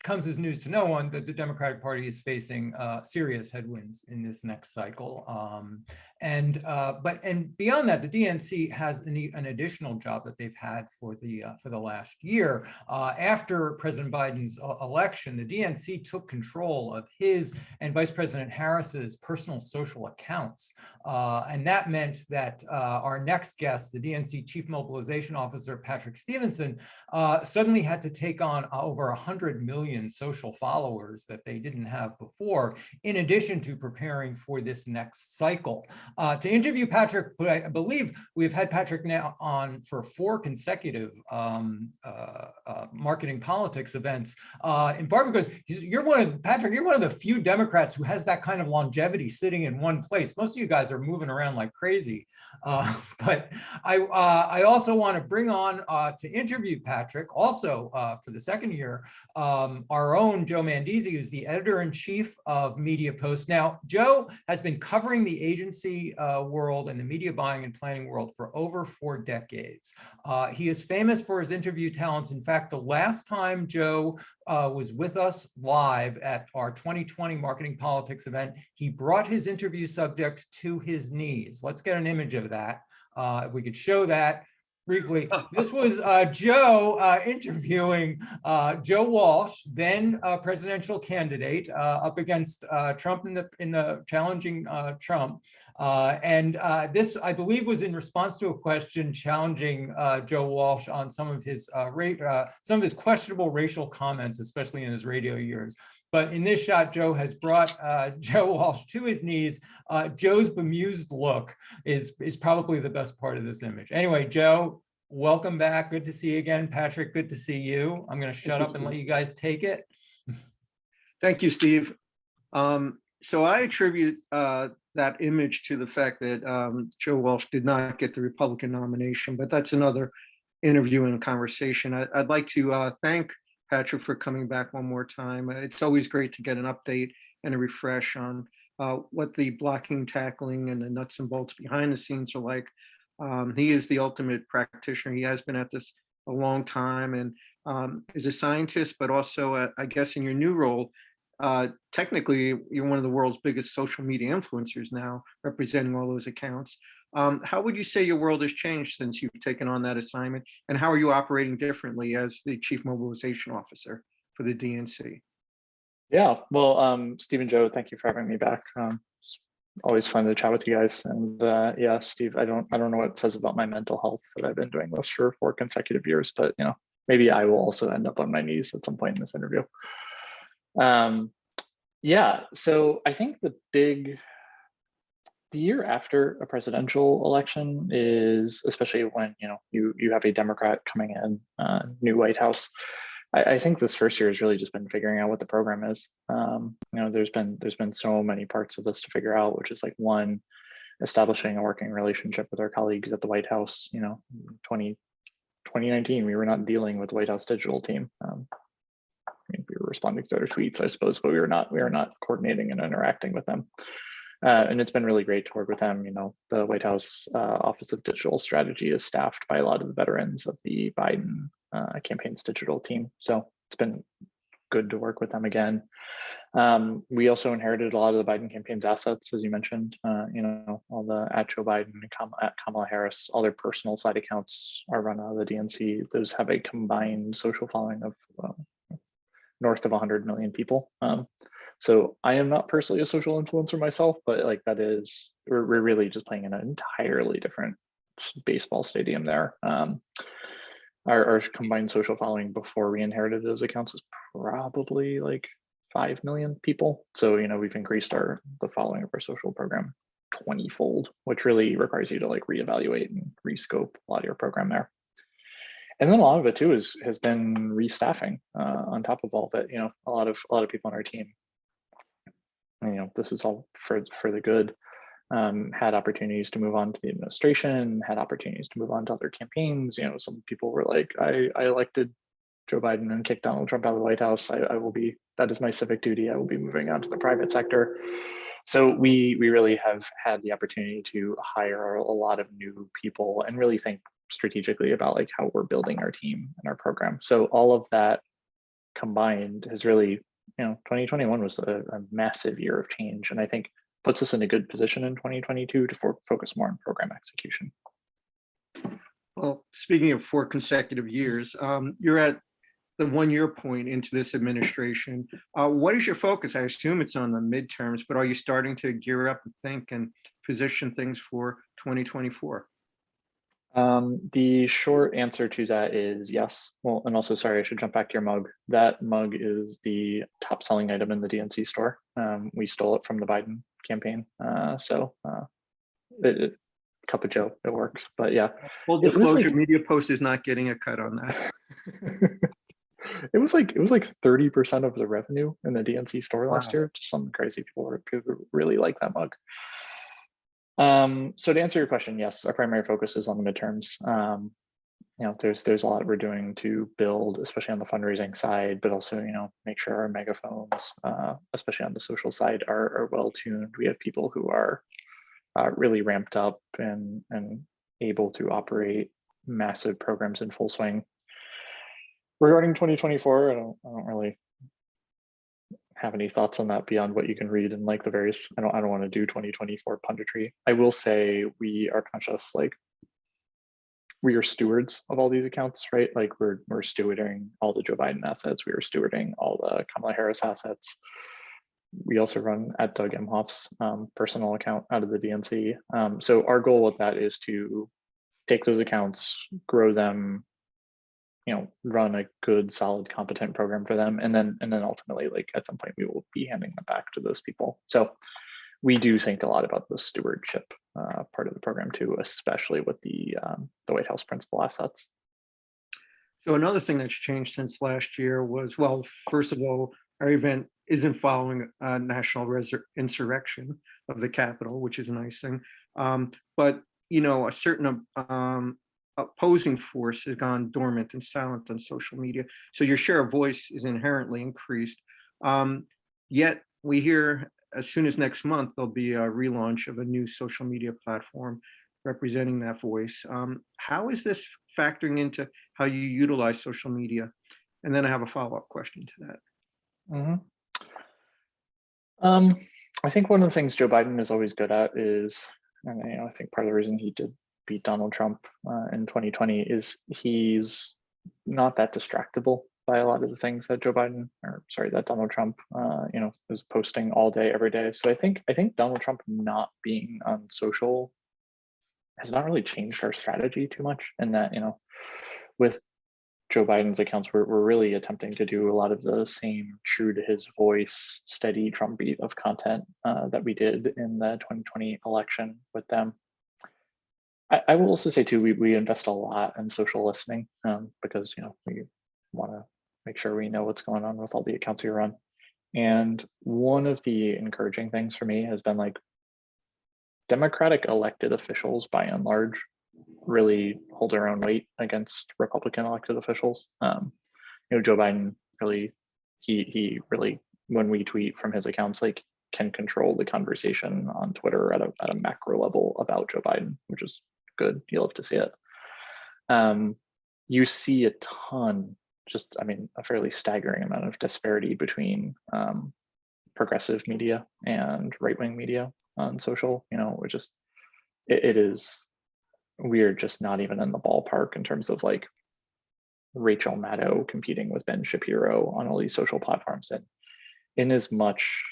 comes as news to no one that the Democratic Party is facing serious headwinds in this next cycle. And beyond that, the DNC has an additional job that they've had for the last year. After President Biden's election, the DNC took control of his and Vice President Harris's personal social accounts. And that meant that our next guest, the DNC Chief Mobilization Officer, Patrick Stevenson, suddenly had to take on over 100 million social followers that they didn't have before, in addition to preparing for this next cycle. To interview Patrick, I believe we've had Patrick now on for 4 consecutive marketing politics events, in part because you're one of the few Democrats who has that kind of longevity sitting in one place. Most of you guys are moving around like crazy. But I also want to bring on to interview Patrick, also for the second year, our own Joe Mandese, who's the editor-in-chief of MediaPost. Now, Joe has been covering the agency world and the media buying and planning world for over 4 decades. He is famous for his interview talents. In fact, the last time Joe was with us live at our 2020 Marketing Politics event, he brought his interview subject to his knees. Let's get an image of that. If we could show that briefly. This was Joe interviewing Joe Walsh, then presidential candidate, up against Trump in the challenging Trump. This, I believe, was in response to a question challenging Joe Walsh on some of his questionable racial comments, especially in his radio years. But in this shot, Joe has brought Joe Walsh to his knees. Joe's bemused look is probably the best part of this image. Anyway, Joe, welcome back. Good to see you again. Patrick, good to see you. I'm going to shut up and let you guys take it. Thank you, Steve. So I attribute that image to the fact that Joe Walsh did not get the Republican nomination, but that's another interview and conversation. I'd like to thank Patrick for coming back one more time. It's always great to get an update and a refresh on what the blocking, tackling, and the nuts and bolts behind the scenes are like. He is the ultimate practitioner. He has been at this a long time and is a scientist, but also, I guess, in your new role, technically, you're one of the world's biggest social media influencers now, representing all those accounts. How would you say your world has changed since you've taken on that assignment? And how are you operating differently as the Chief Mobilization Officer for the DNC? Yeah, well, Steve and Joe, thank you for having me back. It's always fun to chat with you guys. And yeah, Steve, I don't know what it says about my mental health that I've been doing this for 4 consecutive years, but maybe I will also end up on my knees at some point in this interview. Yeah, so I think the year after a presidential election is, especially when you have a Democrat coming in, new White House. I think this first year has really just been figuring out what the program is. There's been so many parts of this to figure out, which is like, one, establishing a working relationship with our colleagues at the White House. 2019, we were not dealing with the White House digital team. We were responding to their tweets, I suppose, but we were not coordinating and interacting with them. And it's been really great to work with them. The White House Office of Digital Strategy is staffed by a lot of the veterans of the Biden campaign's digital team. So it's been good to work with them again. We also inherited a lot of the Biden campaign's assets, as you mentioned. All the at Joe Biden and at Kamala Harris, all their personal side accounts are run out of the DNC. Those have a combined social following of north of 100 million people. So I am not personally a social influencer myself, but we're really just playing in an entirely different baseball stadium there. Our combined social following before we inherited those accounts was probably like 5 million people. So, we've increased the following of our social program 20-fold, which really requires you to reevaluate and rescope a lot of your program there. And then a lot of it too has been restaffing on top of all of it. A lot of people on our team, this is all for the good, had opportunities to move on to the administration, had opportunities to move on to other campaigns. Some people were like, I elected Joe Biden and kicked Donald Trump out of the White House. That is my civic duty. I will be moving on to the private sector. So we really have had the opportunity to hire a lot of new people and really think strategically about how we're building our team and our program. So all of that combined has really, 2021 was a massive year of change, and I think puts us in a good position in 2022 to focus more on program execution. Well, speaking of 4 consecutive years, you're at the 1-year point into this administration. What is your focus? I assume it's on the midterms, but are you starting to gear up and think and position things for 2024? The short answer to that is yes. Well, and also, sorry, I should jump back to your mug. That mug is the top selling item in the DNC store. We stole it from the Biden campaign. Cup of Joe, it works. But yeah. Full disclosure, MediaPost is not getting a cut on that. It was like 30% of the revenue in the DNC store last Wow. year. Just something crazy. People really like that mug. So to answer your question, yes, our primary focus is on the midterms. There's a lot we're doing to build, especially on the fundraising side, but also, make sure our megaphones, especially on the social side, are well tuned. We have people who are really ramped up and able to operate massive programs in full swing. Regarding 2024, I don't really have any thoughts on that beyond what you can read in like the various. I don't want to do 2024 punditry. I will say we are conscious, like we are stewards of all these accounts, right? Like we're stewarding all the Joe Biden assets. We are stewarding all the Kamala Harris assets. We also run at Doug Emhoff's personal account out of the DNC. So our goal with that is to take those accounts, grow them, run a good, solid, competent program for them, and then ultimately, like at some point, we will be handing them back to those people. So we do think a lot about the stewardship part of the program too, especially with the White House principal assets. So another thing that's changed since last year was, well, first of all, our event isn't following a national insurrection of the Capitol, which is a nice thing. But a certain opposing force has gone dormant and silent on social media. So your share of voice is inherently increased. Yet we hear as soon as next month, there'll be a relaunch of a new social media platform representing that voice. How is this factoring into how you utilize social media? And then I have a follow-up question to that. I think one of the things Joe Biden is always good at is, and I think part of the reason he did beat Donald Trump in 2020 is he's not that distractible by a lot of the things that that Donald Trump, is posting all day, every day. So I think Donald Trump not being on social has not really changed our strategy too much. And that, with Joe Biden's accounts, we're really attempting to do a lot of the same true to his voice, steady drumbeat of content that we did in the 2020 election with them. I will also say too, we invest a lot in social listening because we want to make sure we know what's going on with all the accounts we run. And one of the encouraging things for me has been like Democratic elected officials, by and large, really hold their own weight against Republican elected officials. Joe Biden really, he really, when we tweet from his accounts, like can control the conversation on Twitter at a macro level about Joe Biden, which is good. You love to see it. You see a ton, a fairly staggering amount of disparity between progressive media and right-wing media on social. We're just not even in the ballpark in terms of like Rachel Maddow competing with Ben Shapiro on all these social platforms. And in as much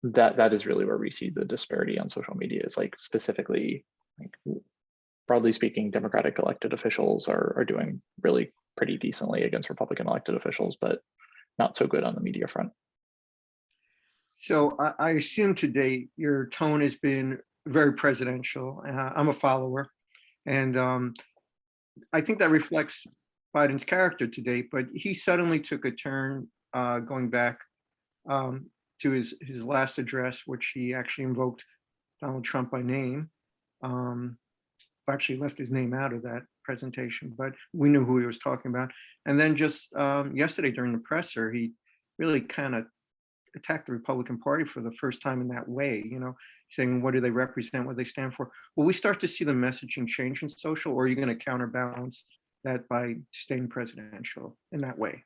that is really where we see the disparity on social media is like specifically, like broadly speaking, Democratic elected officials are doing really pretty decently against Republican elected officials, but not so good on the media front. So I assume to date your tone has been very presidential. I'm a follower, and I think that reflects Biden's character to date. But he suddenly took a turn going back to his last address, which he actually invoked Donald Trump by name. Actually left his name out of that presentation, but we knew who he was talking about. And then just yesterday during the presser, he really kind of attacked the Republican Party for the first time in that way, saying, what do they represent, what they stand for? Will we start to see the messaging change in social, or are you going to counterbalance that by staying presidential in that way?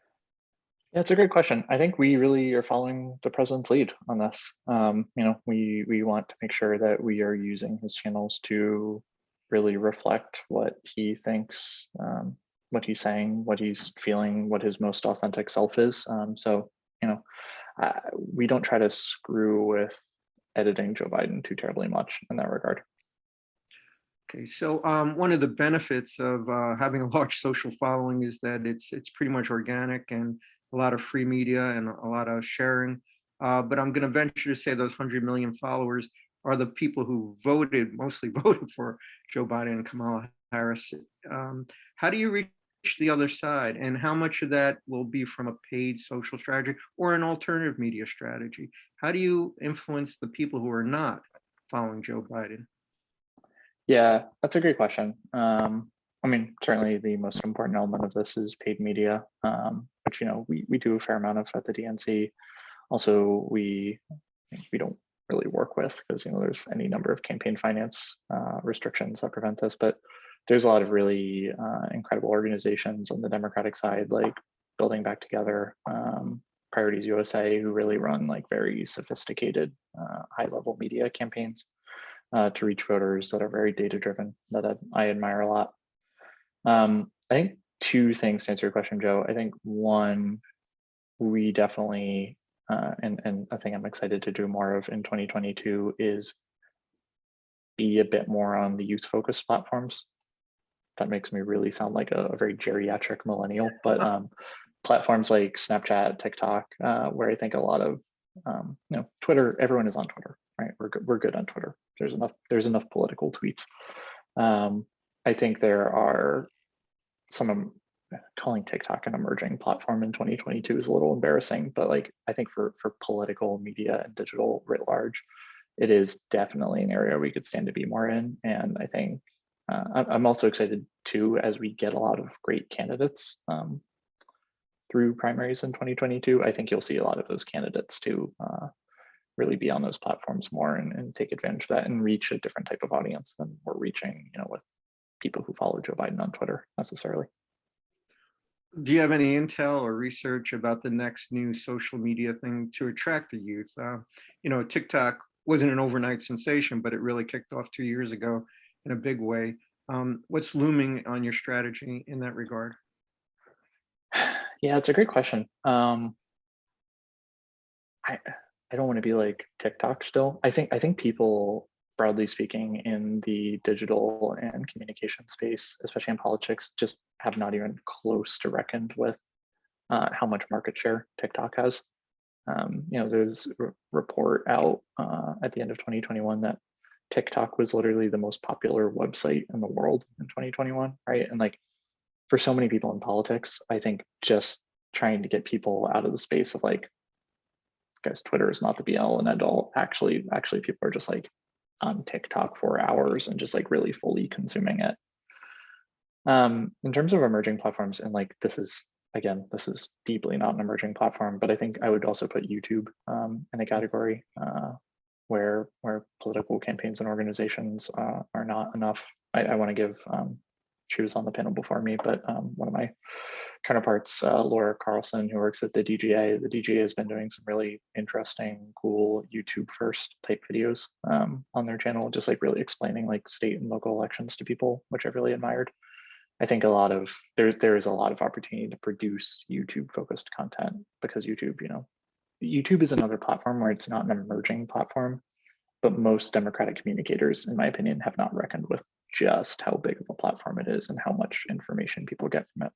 Yeah, it's a great question. I think we really are following the president's lead on this. We want to make sure that we are using his channels to really reflect what he thinks, what he's saying, what he's feeling, what his most authentic self is. We don't try to screw with editing Joe Biden too terribly much in that regard. Okay, so one of the benefits of having a large social following is that it's pretty much organic and a lot of free media and a lot of sharing. But I'm going to venture to say those 100 million followers are the people who mostly voted for Joe Biden and Kamala Harris. How do you reach the other side, and how much of that will be from a paid social strategy or an alternative media strategy? How do you influence the people who are not following Joe Biden? Yeah, that's a great question. Certainly the most important element of this is paid media, which we do a fair amount of at the DNC. Also, we don't really work with because there's any number of campaign finance restrictions that prevent this, but there's a lot of really incredible organizations on the Democratic side, like Building Back Together, Priorities USA, who really run like very sophisticated high-level media campaigns to reach voters that are very data-driven, that I admire a lot. I think two things to answer your question, Joe. I think one, we definitely, and a thing I'm excited to do more of in 2022 is be a bit more on the youth-focused platforms. That makes me really sound like a very geriatric millennial, but platforms like Snapchat, TikTok, where I think a lot of, Twitter, everyone is on Twitter, right? We're good on Twitter. There's enough political tweets. I think there are calling TikTok an emerging platform in 2022 is a little embarrassing, but like I think for political media and digital writ large, it is definitely an area we could stand to be more in. And I think I'm also excited too, as we get a lot of great candidates through primaries in 2022. I think you'll see a lot of those candidates too really be on those platforms more and take advantage of that and reach a different type of audience than we're reaching, with people who follow Joe Biden on Twitter necessarily. Do you have any intel or research about the next new social media thing to attract the youth? TikTok wasn't an overnight sensation, but it really kicked off 2 years ago in a big way. What's looming on your strategy in that regard? Yeah, it's a great question. I don't want to be like TikTok still. I think people, broadly speaking, in the digital and communication space, especially in politics, just have not even close to reckoned with how much market share TikTok has. There's a report out at the end of 2021 that TikTok was literally the most popular website in the world in 2021, right? And like for so many people in politics, I think just trying to get people out of the space of like, guys, Twitter is not the be all and end all. Actually, people are just like on TikTok for hours and just like really fully consuming it. In terms of emerging platforms, and like this is deeply not an emerging platform, but I think I would also put YouTube in a category where political campaigns and organizations are not enough. I want to give, she was on the panel before me, but one of my counterparts, Laura Carlson, who works at the DGA. The DGA has been doing some really interesting, cool YouTube first type videos on their channel, just like really explaining like state and local elections to people, which I've really admired. I think there is a lot of opportunity to produce YouTube focused content because YouTube is another platform where it's not an emerging platform, but most Democratic communicators, in my opinion, have not reckoned with just how big of a platform it is and how much information people get from it.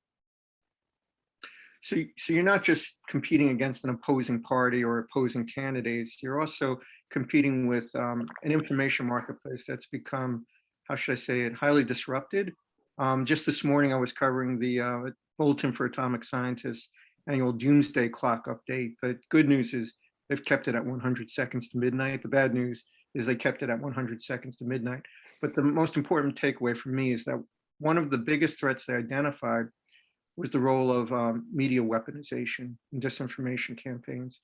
So you're not just competing against an opposing party or opposing candidates, you're also competing with an information marketplace that's become, how should I say it, highly disrupted. Just this morning, I was covering the Bulletin for Atomic Scientists annual doomsday clock update. The good news is they've kept it at 100 seconds to midnight. The bad news is they kept it at 100 seconds to midnight. But the most important takeaway for me is that one of the biggest threats they identified was the role of media weaponization and disinformation campaigns,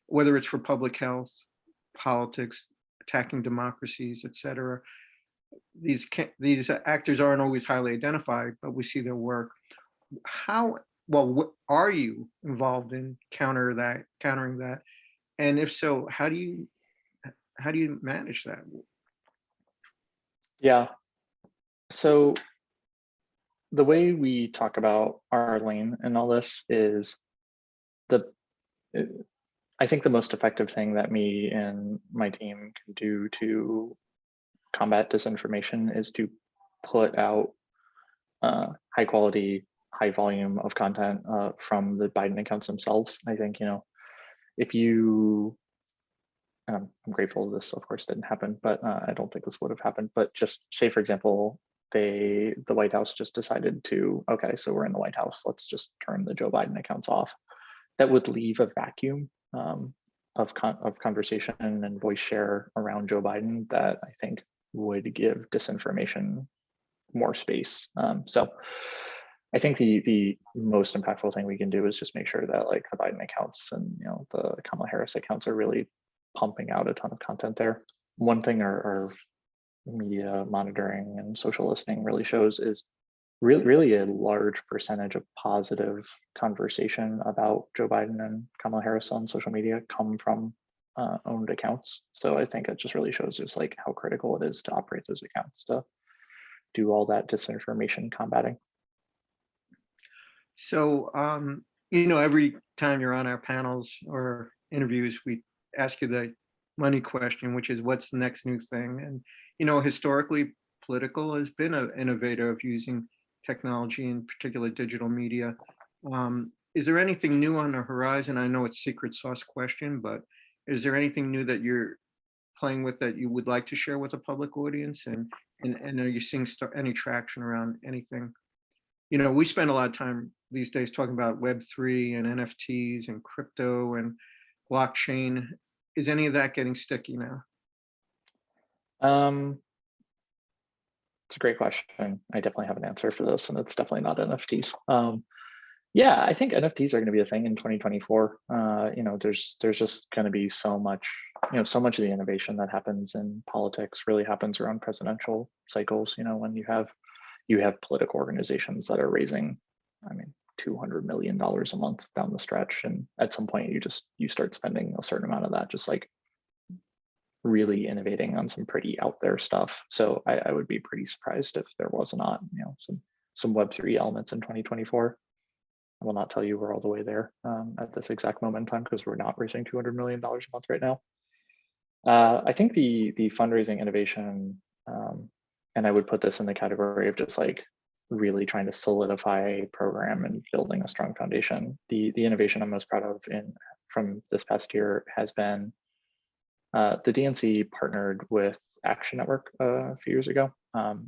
whether it's for public health, politics, attacking democracies, et cetera. These actors aren't always highly identified, but we see their work. How well, what are you involved in countering that? And if so, how do you manage that? Yeah. So the way we talk about our lane and all this is the I think the most effective thing that me and my team can do to combat disinformation is to put out high quality, high volume of content from the Biden accounts themselves. I think, if you, I'm grateful this of course didn't happen, but I don't think this would have happened. But just say, for example, the White House just decided to, okay, so we're in the White House, let's just turn the Joe Biden accounts off. That would leave a vacuum of conversation and voice share around Joe Biden that I think would give disinformation more space. So I think the most impactful thing we can do is just make sure that like the Biden accounts and the Kamala Harris accounts are really pumping out a ton of content there. One thing our media monitoring and social listening really shows is really a large percentage of positive conversation about Joe Biden and Kamala Harris on social media come from owned accounts. So I think it just really shows just like how critical it is to operate those accounts to do all that disinformation combating. So, every time you're on our panels or interviews, we ask you the money question, which is what's the next new thing? And, historically, political has been an innovator of using technology, in particular digital media. Is there anything new on the horizon? I know it's secret sauce question, but is there anything new that you're playing with that you would like to share with the public audience? And are you seeing any traction around anything? We spend a lot of time these days talking about Web3 and NFTs and crypto and blockchain. Is any of that getting sticky now? It's a great question. I definitely have an answer for this, and it's definitely not NFTs. Yeah, I think NFTs are going to be a thing in 2024. There's just going to be so much, so much of the innovation that happens in politics really happens around presidential cycles. When you have political organizations that are raising, $200 million a month down the stretch, and at some point you start spending a certain amount of that just like really innovating on some pretty out there stuff. So I would be pretty surprised if there was not, some Web3 elements in 2024. I will not tell you we're all the way there at this exact moment in time because we're not raising $200 million a month right now. I think the fundraising innovation, and I would put this in the category of just like really trying to solidify a program and building a strong foundation. The innovation I'm most proud of from this past year has been the DNC partnered with Action Network a few years ago.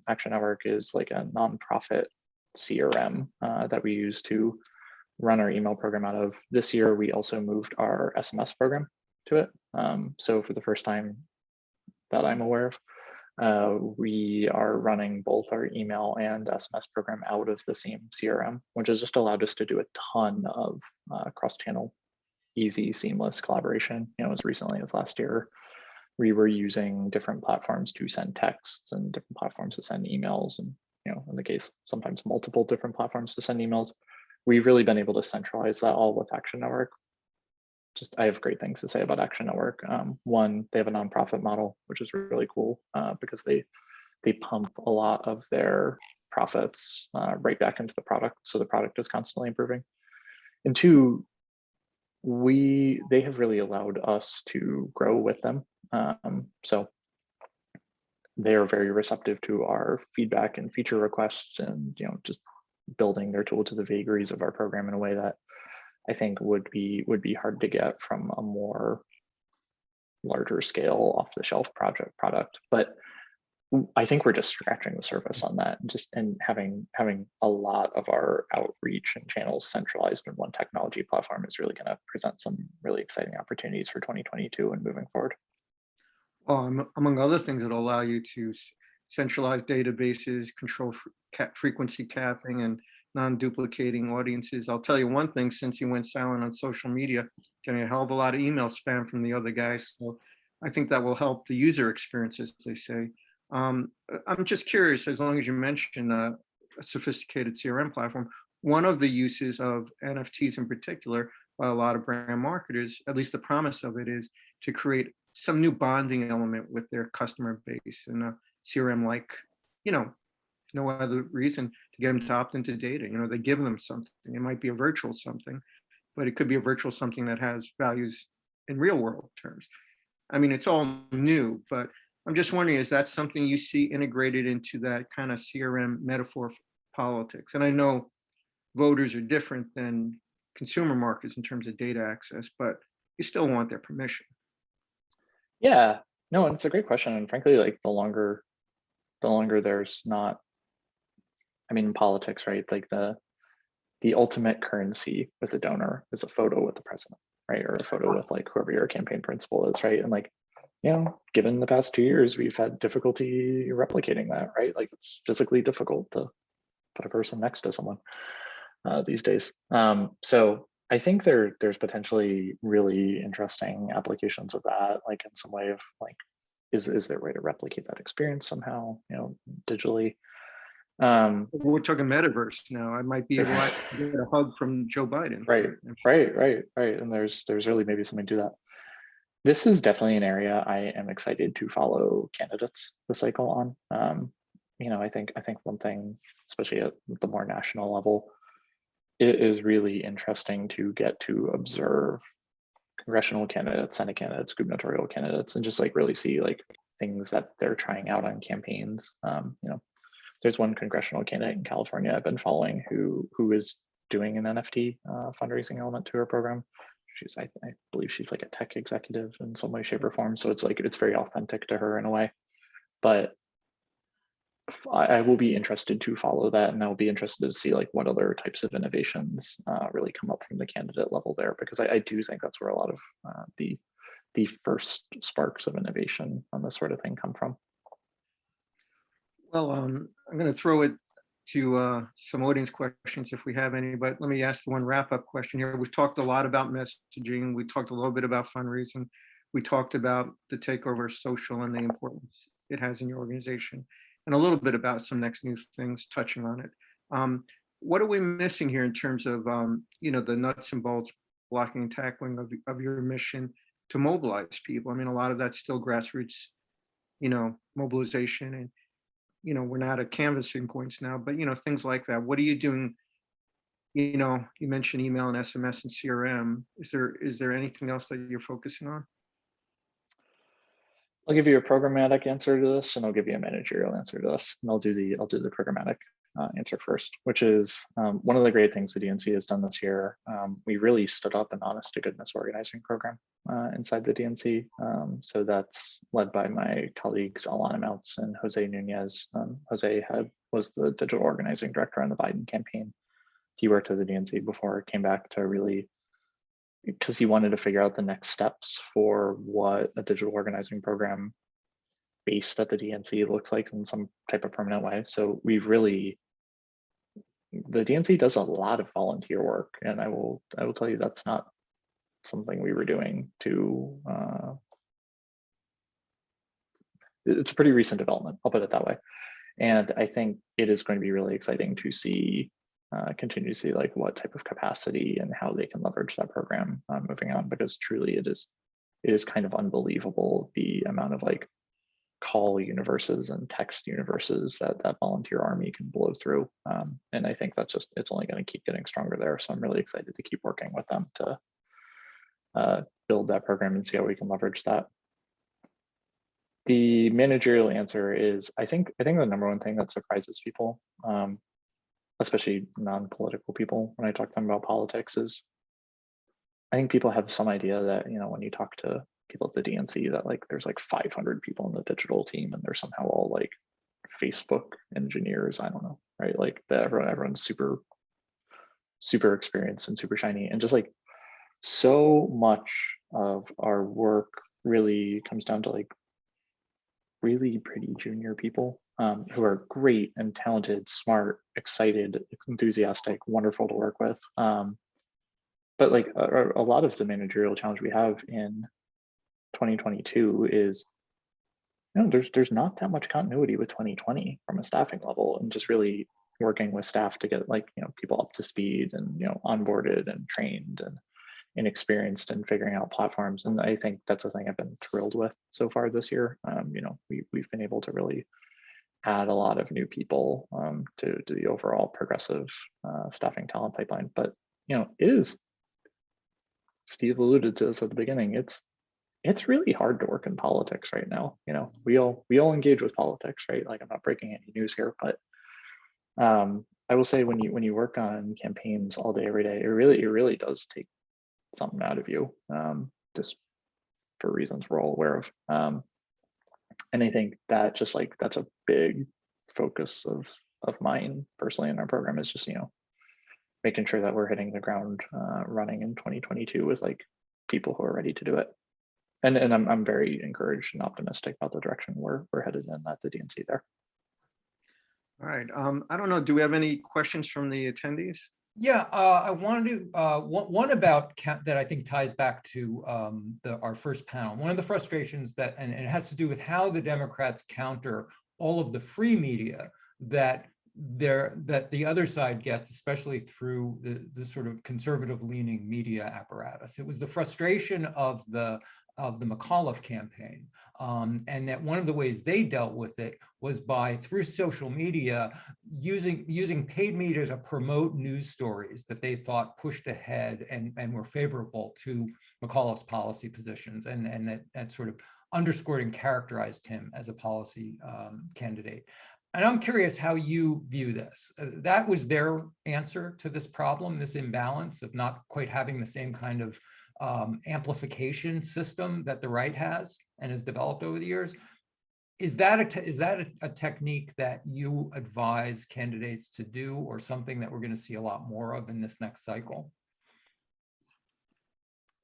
Action Network is like a nonprofit CRM that we use to run our email program out of. This year, we also moved our SMS program to it. So for the first time that I'm aware of, we are running both our email and SMS program out of the same CRM, which has just allowed us to do a ton of cross-channel, easy, seamless collaboration. As recently as last year, we were using different platforms to send texts and different platforms to send emails, and in the case, sometimes multiple different platforms to send emails. We've really been able to centralize that all with Action Network. I have great things to say about Action Network. One, they have a nonprofit model, which is really cool because they pump a lot of their profits right back into the product, so the product is constantly improving. And two, they have really allowed us to grow with them. So they are very receptive to our feedback and feature requests, and just building their tool to the vagaries of our program in a way that I think would be hard to get from a more larger scale off the shelf product. But I think we're just scratching the surface on that, and having a lot of our outreach and channels centralized in one technology platform is really going to present some really exciting opportunities for 2022 and moving forward. Well, among other things, it'll allow you to centralize databases, control frequency capping, and non-duplicating audiences. I'll tell you one thing, since you went silent on social media, getting a hell of a lot of email spam from the other guys. So I think that will help the user experience, as they say. I'm just curious, as long as you mentioned a sophisticated CRM platform, one of the uses of NFTs in particular by a lot of brand marketers, at least the promise of it is to create some new bonding element with their customer base and a CRM like, you know, no other reason to get them to opt into data. You know, they give them something. It might be a virtual something, but it could be a virtual something that has values in real world terms. I mean, it's all new, but I'm just wondering, is that something you see integrated into that kind of CRM metaphor for politics? And I know voters are different than consumer markets in terms of data access, but you still want their permission. Yeah, no, and it's a great question. And frankly, like the longer there's not, I mean, in politics, right? Like the ultimate currency with a donor is a photo with the president, right? Or a photo with like whoever your campaign principal is, right? And like, you know, given the past 2 years, we've had difficulty replicating that, right? Like it's physically difficult to put a person next to someone these days. So I think there's potentially really interesting applications of that, like in some way of like, is there a way to replicate that experience somehow, you know, digitally? We're talking metaverse now. I might be able to get a hug from Joe Biden. Right. And there's really maybe something to that. This is definitely an area I am excited to follow candidates this cycle on. You know, I think one thing, especially at the more national level, it is really interesting to get to observe congressional candidates, Senate candidates, gubernatorial candidates, and just like really see like things that they're trying out on campaigns. You know, there's one congressional candidate in California I've been following who is doing an NFT fundraising element to her program. I believe she's like a tech executive in some way, shape, or form. So it's like it's very authentic to her in a way. But I will be interested to follow that, and I'll be interested to see like what other types of innovations really come up from the candidate level there, because I do think that's where a lot of the first sparks of innovation on this sort of thing come from. Well, I'm going to throw it to some audience questions if we have any, but let me ask one wrap-up question here. We've talked a lot about messaging. We talked a little bit about fundraising. We talked about the takeover of social and the importance it has in your organization, and a little bit about some next new things touching on it. What are we missing here in terms of, you know, the nuts and bolts, blocking and tackling of your mission to mobilize people? I mean, a lot of that's still grassroots, you know, mobilization, and you know, we're not at canvassing points now, but you know, things like that. What are you doing? You know, you mentioned email and SMS and CRM. Is there anything else that you're focusing on? I'll give you a programmatic answer to this, and I'll give you a managerial answer to this. And I'll do the programmatic answer first, which is one of the great things the DNC has done this year. We really stood up an honest to goodness organizing program inside the DNC. So that's led by my colleagues Alana Mounts and Jose Nunez. Jose was the digital organizing director on the Biden campaign. He worked at the DNC before, came back to really, because he wanted to figure out the next steps for what a digital organizing program based at the DNC looks like in some type of permanent way. So we've really, the DNC does a lot of volunteer work, and I will tell you that's not something we were doing to, it's a pretty recent development, I'll put it that way. And I think it is going to be really exciting to see, continue to see like what type of capacity and how they can leverage that program moving on, because truly it is kind of unbelievable the amount of like call universes and text universes that volunteer army can blow through. And I think that's just, it's only going to keep getting stronger there. So I'm really excited to keep working with them to build that program and see how we can leverage that. The managerial answer is, I think the number one thing that surprises people, especially non-political people, when I talk to them about politics, is I think people have some idea that, you know, when you talk to people at the DNC, that like there's like 500 people in the digital team and they're somehow all like Facebook engineers. I don't know, right? Like everyone's super experienced and super shiny, and just like so much of our work really comes down to like really pretty junior people who are great and talented, smart, excited, enthusiastic, wonderful to work with. But like a lot of the managerial challenge we have in 2022 is, you know, there's not that much continuity with 2020 from a staffing level, and just really working with staff to get like, people up to speed and, onboarded and trained and inexperienced in figuring out platforms. And I think that's a thing I've been thrilled with so far this year. We've been able to really add a lot of new people to the overall progressive staffing talent pipeline. But it is, Steve alluded to this at the beginning, it's really hard to work in politics right now. We all engage with politics, right? Like, I'm not breaking any news here, but I will say when you work on campaigns all day, every day, it really does take something out of you, just for reasons we're all aware of. And I think that just like, that's a big focus of mine personally in our program, is just, making sure that we're hitting the ground running in 2022 with like people who are ready to do it. And I'm very encouraged and optimistic about the direction we're headed in at the DNC there. All right. I don't know. Do we have any questions from the attendees? Yeah, I wanted to, one about that I think ties back to our first panel. One of the frustrations that, and it has to do with how the Democrats counter all of the free media that the other side gets, especially through the sort of conservative leaning media apparatus. It was the frustration of the McAuliffe campaign. And that one of the ways they dealt with it was through social media, using paid media to promote news stories that they thought pushed ahead and were favorable to McAuliffe's policy positions, and that sort of underscored and characterized him as a policy candidate. And I'm curious how you view this. That was their answer to this problem, this imbalance of not quite having the same kind of amplification system that the right has and has developed over the years. Is that a technique that you advise candidates to do, or something that we're going to see a lot more of in this next cycle?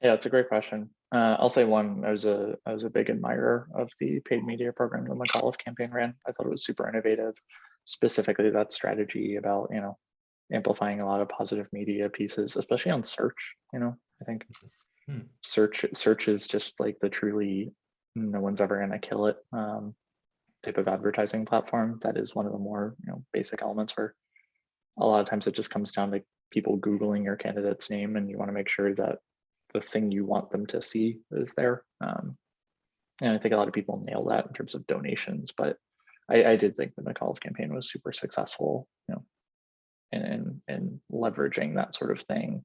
Yeah, it's a great question. I'll say one, I was a big admirer of the paid media program the McAuliffe campaign ran. I thought it was super innovative, specifically that strategy about, amplifying a lot of positive media pieces, especially on search. I think search is just like the truly no one's ever going to kill it type of advertising platform. That is one of the more basic elements, where a lot of times it just comes down to people Googling your candidate's name, and you want to make sure that the thing you want them to see is there. And I think a lot of people nail that in terms of donations, but I did think the McAuliffe campaign was super successful, in leveraging that sort of thing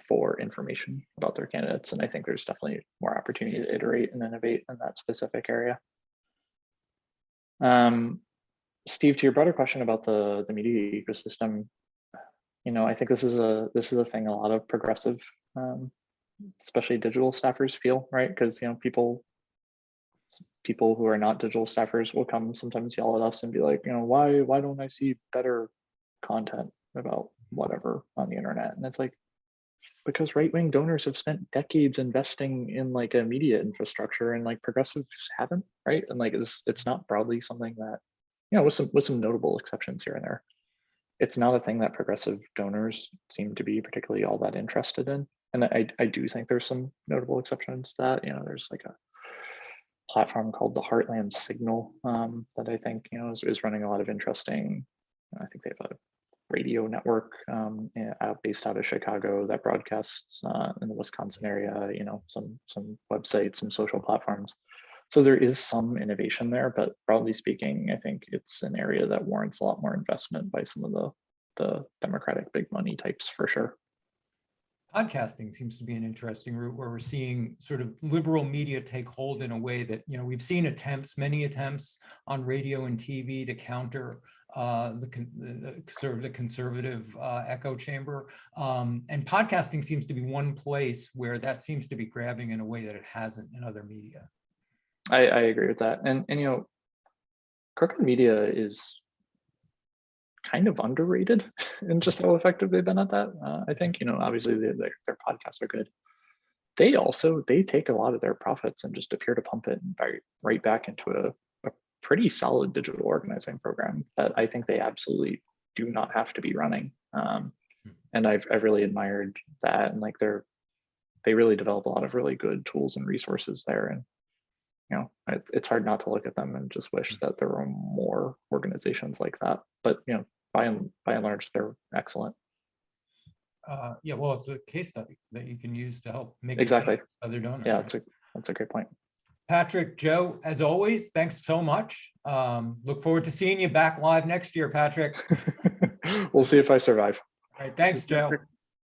for information about their candidates. And I think there's definitely more opportunity to iterate and innovate in that specific area. Steve, to your broader question about the media ecosystem, I think this is a thing a lot of progressive, especially digital staffers feel, right? Because people who are not digital staffers will come sometimes yell at us and be like, why don't I see better content about whatever on the internet? And it's like, because right-wing donors have spent decades investing in like a media infrastructure, and like progressives haven't, right? And like it's not broadly something that, with some notable exceptions here and there, it's not a thing that progressive donors seem to be particularly all that interested in. And I do think there's some notable exceptions to that. There's like a platform called the Heartland Signal that I think is running a lot of interesting. I think they have a radio network based out of Chicago that broadcasts in the Wisconsin area. Some websites, some social platforms. So there is some innovation there, but broadly speaking, I think it's an area that warrants a lot more investment by some of the Democratic big money types, for sure. Podcasting seems to be an interesting route, where we're seeing sort of liberal media take hold in a way that, we've seen many attempts on radio and TV to counter the conservative echo chamber. And podcasting seems to be one place where that seems to be grabbing in a way that it hasn't in other media. I agree with that. And corporate media is kind of underrated in just how effective they've been at that. I think, obviously their podcasts are good. They take a lot of their profits and just appear to pump it right back into a pretty solid digital organizing program that I think they absolutely do not have to be running. And I've really admired that. And like they really develop a lot of really good tools and resources there. And it's hard not to look at them and just wish that there were more organizations like that. But by and large, they're excellent. Yeah, well, it's a case study that you can use to help make Exactly. other donors. Yeah, right? that's a great point. Patrick, Joe, as always, thanks so much. Look forward to seeing you back live next year, Patrick. We'll see if I survive. All right, thanks, Joe.